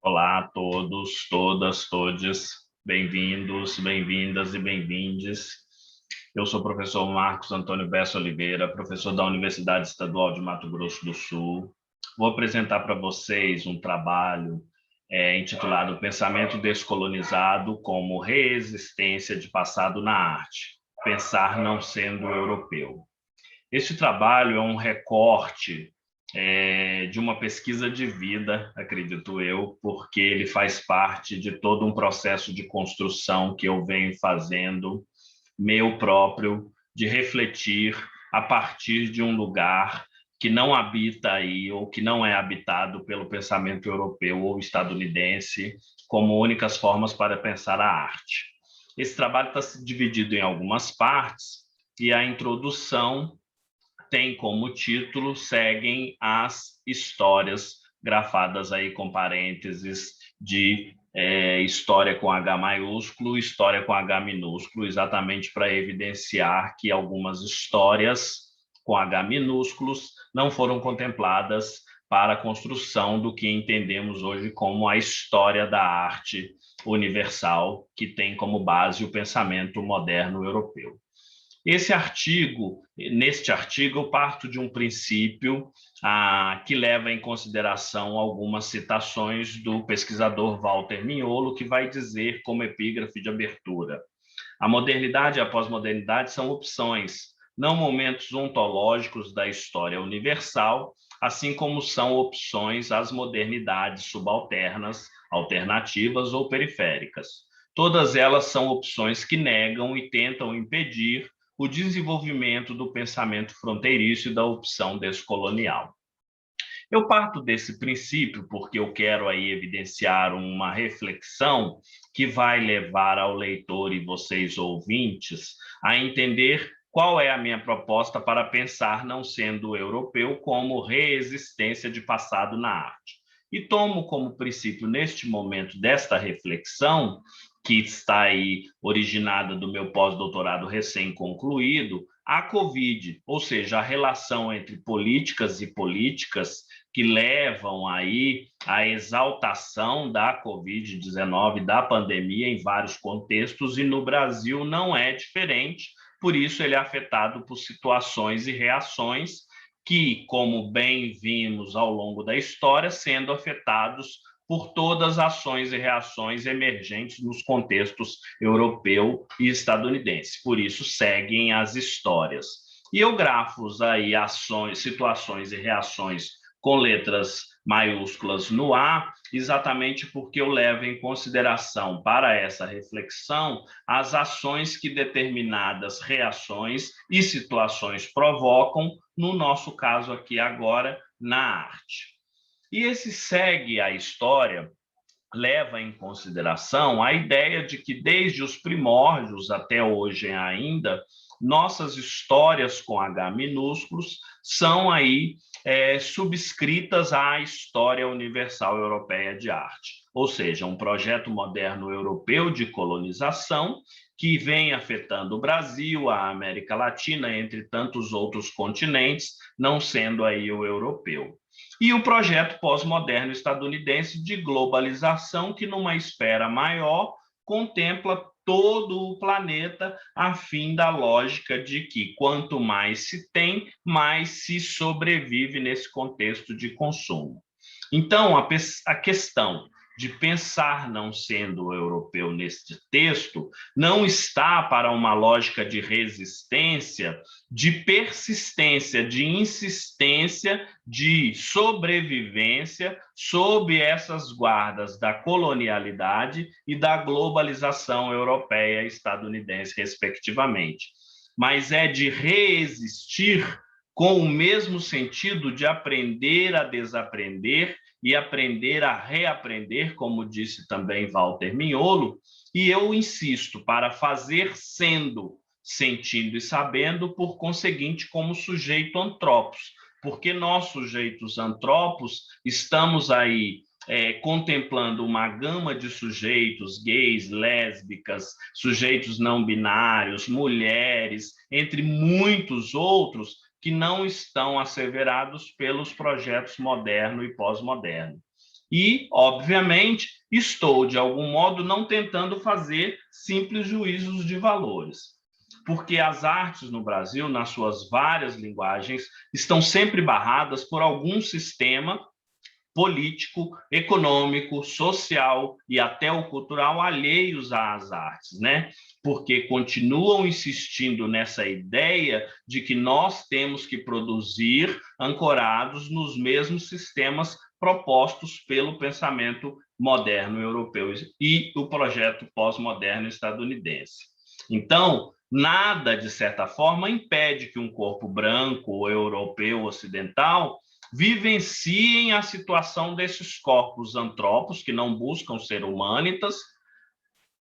Olá a todos, todas, todes, bem-vindos, bem-vindas e bem-vindes. Eu sou o professor Marcos Antônio Bessa Oliveira, professor da Universidade Estadual de Mato Grosso do Sul. Vou apresentar para vocês um trabalho intitulado Pensamento Descolonizado como Reexistência de Passado na Arte, Pensar não sendo europeu. Este trabalho é um recorte de uma pesquisa de vida, acredito eu, porque ele faz parte de todo um processo de construção que eu venho fazendo, meu próprio, de refletir a partir de um lugar que não habita aí, ou que não é habitado pelo pensamento europeu ou estadunidense, como únicas formas para pensar a arte. Esse trabalho está dividido em algumas partes, e a introdução tem como título Seguem as Histórias, grafadas aí com parênteses de história com H maiúsculo, história com H minúsculo, exatamente para evidenciar que algumas histórias com H minúsculos não foram contempladas para a construção do que entendemos hoje como a história da arte universal, que tem como base o pensamento moderno europeu. Neste artigo, eu parto de um princípio que leva em consideração algumas citações do pesquisador Walter Mignolo, que vai dizer, como epígrafe de abertura: a modernidade e a pós-modernidade são opções, não momentos ontológicos da história universal, assim como são opções as modernidades subalternas, alternativas ou periféricas. Todas elas são opções que negam e tentam impedir o desenvolvimento do pensamento fronteiriço e da opção descolonial. Eu parto desse princípio porque eu quero aí evidenciar uma reflexão que vai levar ao leitor e vocês ouvintes a entender qual é a minha proposta para pensar não sendo europeu como reexistência de passado na arte. E tomo como princípio, neste momento desta reflexão, que está aí originada do meu pós-doutorado recém-concluído, a Covid, ou seja, a relação entre políticas e políticas que levam aí à exaltação da Covid-19, da pandemia em vários contextos, e no Brasil não é diferente, por isso ele é afetado por situações e reações que, como bem vimos ao longo da história, sendo afetados por todas as ações e reações emergentes nos contextos europeu e estadunidense. Por isso, seguem as histórias. E eu grafo aí ações, situações e reações com letras maiúsculas no A, exatamente porque eu levo em consideração para essa reflexão as ações que determinadas reações e situações provocam, no nosso caso aqui agora, na arte. E esse segue a história leva em consideração a ideia de que, desde os primórdios até hoje ainda, nossas histórias com H minúsculos são aí subscritas à história universal europeia de arte, ou seja, um projeto moderno europeu de colonização que vem afetando o Brasil, a América Latina, entre tantos outros continentes, não sendo aí o europeu. E o projeto pós-moderno estadunidense de globalização, que, numa esfera maior, contempla todo o planeta, a fim da lógica de que quanto mais se tem, mais se sobrevive nesse contexto de consumo. Então, a questão de pensar não sendo europeu neste texto não está para uma lógica de resistência, de persistência, de insistência, de sobrevivência sob essas guardas da colonialidade e da globalização europeia e estadunidense, respectivamente. Mas é de reexistir com o mesmo sentido de aprender a desaprender e aprender a reaprender, como disse também Walter Mignolo, e eu insisto, para fazer sendo, sentindo e sabendo, por conseguinte, como sujeito antropos, porque nós, sujeitos antropos, estamos aí contemplando uma gama de sujeitos, gays, lésbicas, sujeitos não binários, mulheres, entre muitos outros, que não estão asseverados pelos projetos moderno e pós-moderno. E, obviamente, estou, de algum modo, não tentando fazer simples juízos de valores, porque as artes no Brasil, nas suas várias linguagens, estão sempre barradas por algum sistema político, econômico, social e até o cultural alheios às artes, né? Porque continuam insistindo nessa ideia de que nós temos que produzir ancorados nos mesmos sistemas propostos pelo pensamento moderno europeu e o projeto pós-moderno estadunidense. Então, nada, de certa forma, impede que um corpo branco, europeu, ocidental, vivenciem a situação desses corpos antropos, que não buscam ser humanitas,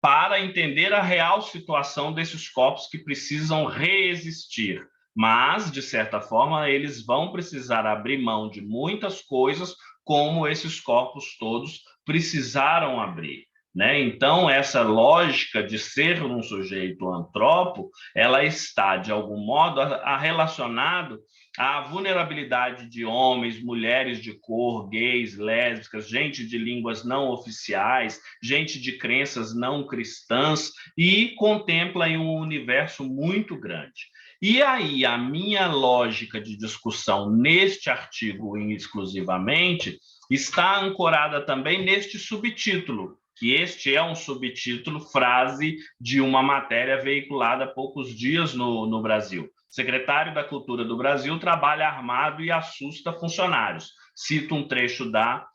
para entender a real situação desses corpos que precisam reexistir. Mas, de certa forma, eles vão precisar abrir mão de muitas coisas, como esses corpos todos precisaram abrir. Né? Então, essa lógica de ser um sujeito antropo, ela está, de algum modo, relacionado à vulnerabilidade de homens, mulheres de cor, gays, lésbicas, gente de línguas não oficiais, gente de crenças não cristãs, e contempla em um universo muito grande. E aí, a minha lógica de discussão neste artigo exclusivamente está ancorada também neste subtítulo, que este é um subtítulo, frase de uma matéria veiculada há poucos dias no Brasil. Secretário da Cultura do Brasil trabalha armado e assusta funcionários. Cito um trecho da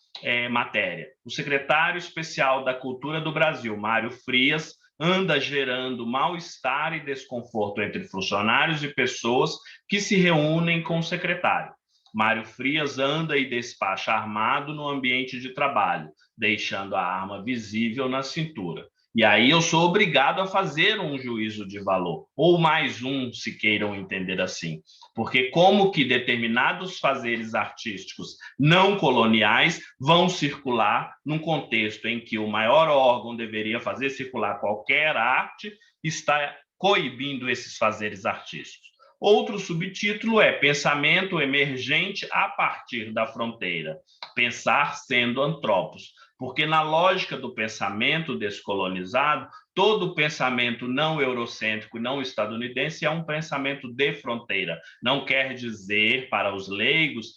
matéria. O secretário especial da Cultura do Brasil, Mário Frias, anda gerando mal-estar e desconforto entre funcionários e pessoas que se reúnem com o secretário. Mário Frias anda e despacha armado no ambiente de trabalho, deixando a arma visível na cintura. E aí eu sou obrigado a fazer um juízo de valor, ou mais um, se queiram entender assim. Porque como que determinados fazeres artísticos não coloniais vão circular num contexto em que o maior órgão deveria fazer circular qualquer arte, está coibindo esses fazeres artísticos. Outro subtítulo é Pensamento Emergente a partir da fronteira, pensar sendo antropos. Porque na lógica do pensamento descolonizado, todo pensamento não eurocêntrico, não estadunidense, é um pensamento de fronteira. Não quer dizer, para os leigos,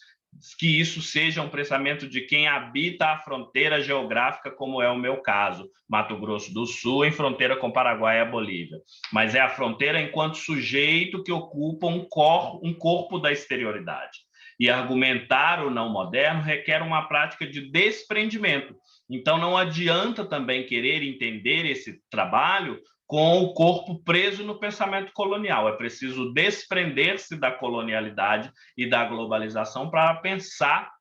que isso seja um pensamento de quem habita a fronteira geográfica, como é o meu caso, Mato Grosso do Sul, em fronteira com Paraguai e a Bolívia. Mas é a fronteira enquanto sujeito que ocupa um corpo da exterioridade. E argumentar o não moderno requer uma prática de desprendimento. Então, não adianta também querer entender esse trabalho com o corpo preso no pensamento colonial. É preciso desprender-se da colonialidade e da globalização para pensar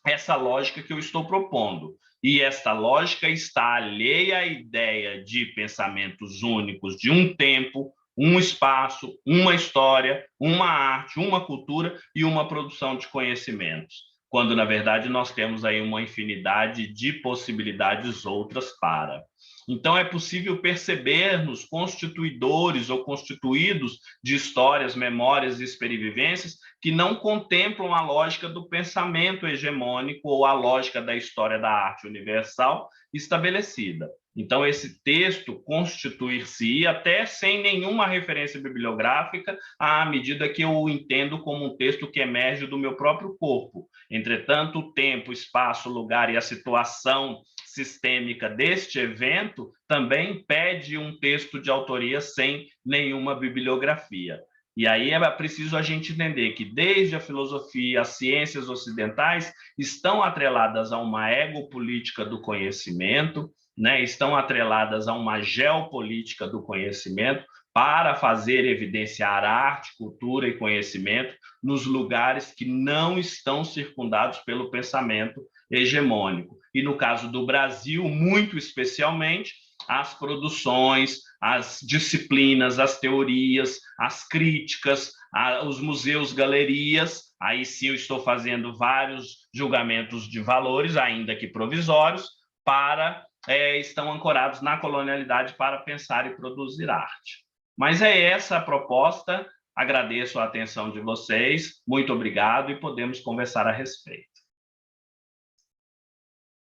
essa lógica que eu estou propondo. E esta lógica está alheia à ideia de pensamentos únicos de um tempo, um espaço, uma história, uma arte, uma cultura e uma produção de conhecimentos, quando, na verdade, nós temos aí uma infinidade de possibilidades outras para. Então, é possível perceber-nos constituidores ou constituídos de histórias, memórias e experivivências que não contemplam a lógica do pensamento hegemônico ou a lógica da história da arte universal estabelecida. Então, esse texto constituir-se até sem nenhuma referência bibliográfica, à medida que eu o entendo como um texto que emerge do meu próprio corpo. Entretanto, o tempo, espaço, lugar e a situação sistêmica deste evento também pede um texto de autoria sem nenhuma bibliografia. E aí é preciso a gente entender que desde a filosofia, as ciências ocidentais estão atreladas a uma egopolítica do conhecimento, né? Estão atreladas a uma geopolítica do conhecimento para fazer evidenciar arte, cultura e conhecimento nos lugares que não estão circundados pelo pensamento hegemônico. E no caso do Brasil, muito especialmente, as produções, as disciplinas, as teorias, as críticas, os museus, galerias, aí sim eu estou fazendo vários julgamentos de valores, ainda que provisórios, estão ancorados na colonialidade para pensar e produzir arte. Mas é essa a proposta, agradeço a atenção de vocês, muito obrigado e podemos conversar a respeito.